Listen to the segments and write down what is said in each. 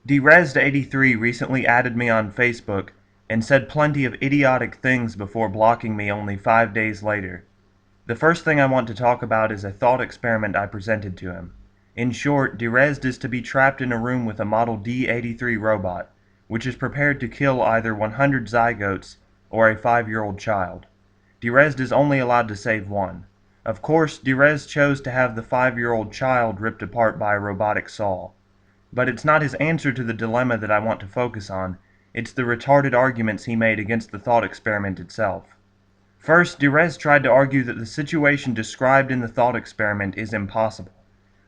Derezzed83 recently added me on Facebook and said plenty of idiotic things before blocking me only 5 days later. The first thing I want to talk about is a thought experiment I presented to him. In short, Derezzed is to be trapped in a room with a model D-83 robot, which is prepared to kill either 100 zygotes or a 5-year-old child. Derezzed is only allowed to save one. Of course, Derezzed chose to have the 5-year-old child ripped apart by a robotic saw. But it's not his answer to the dilemma that I want to focus on, it's the retarded arguments he made against the thought experiment itself. First, Derezzed tried to argue that the situation described in the thought experiment is impossible.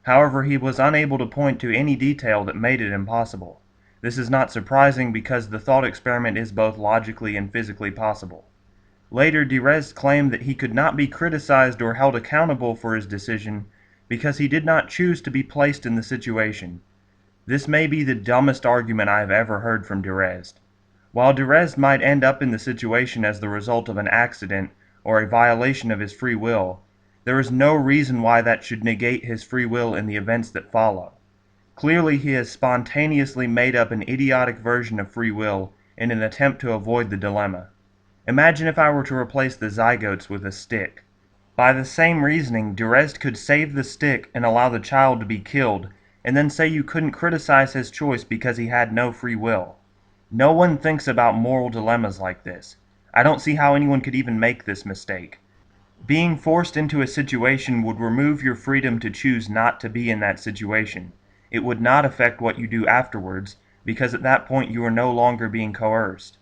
However, he was unable to point to any detail that made it impossible. This is not surprising because the thought experiment is both logically and physically possible. Later, Derezzed claimed that he could not be criticized or held accountable for his decision because he did not choose to be placed in the situation. This may be the dumbest argument I have ever heard from Derezzed. While Derezzed might end up in the situation as the result of an accident or a violation of his free will, there is no reason why that should negate his free will in the events that follow. Clearly, he has spontaneously made up an idiotic version of free will in an attempt to avoid the dilemma. Imagine if I were to replace the zygotes with a stick. By the same reasoning, Derezzed could save the stick and allow the child to be killed, and then say you couldn't criticize his choice because he had no free will. No one thinks about moral dilemmas like this. I don't see how anyone could even make this mistake. Being forced into a situation would remove your freedom to choose not to be in that situation. It would not affect what you do afterwards, because at that point you are no longer being coerced.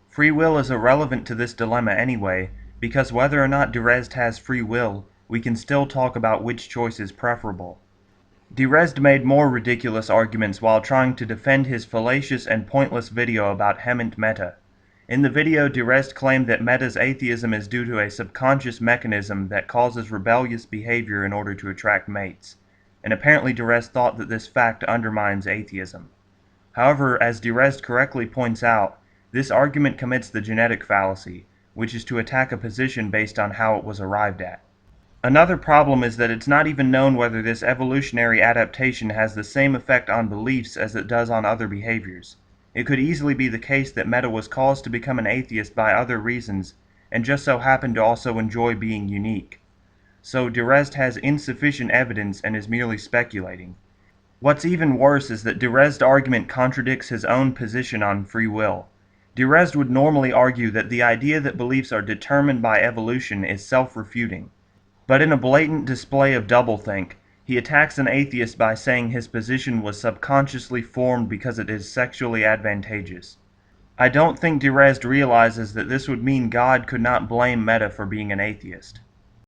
Free will is irrelevant to this dilemma anyway, because whether or not Derezzed has free will, we can still talk about which choice is preferable. Derezzed made more ridiculous arguments while trying to defend his fallacious and pointless video about Hemant Meta. In the video, Derezzed claimed that Meta's atheism is due to a subconscious mechanism that causes rebellious behavior in order to attract mates, and apparently Derezzed thought that this fact undermines atheism. However, as Derezzed correctly points out, this argument commits the genetic fallacy, which is to attack a position based on how it was arrived at. Another problem is that it's not even known whether this evolutionary adaptation has the same effect on beliefs as it does on other behaviors. It could easily be the case that Meta was caused to become an atheist by other reasons, and just so happened to also enjoy being unique. So Derezzed has insufficient evidence and is merely speculating. What's even worse is that Derezzed's argument contradicts his own position on free will. Derezzed would normally argue that the idea that beliefs are determined by evolution is self-refuting. But in a blatant display of doublethink, he attacks an atheist by saying his position was subconsciously formed because it is sexually advantageous. I don't think Derezzed realizes that this would mean God could not blame Meta for being an atheist.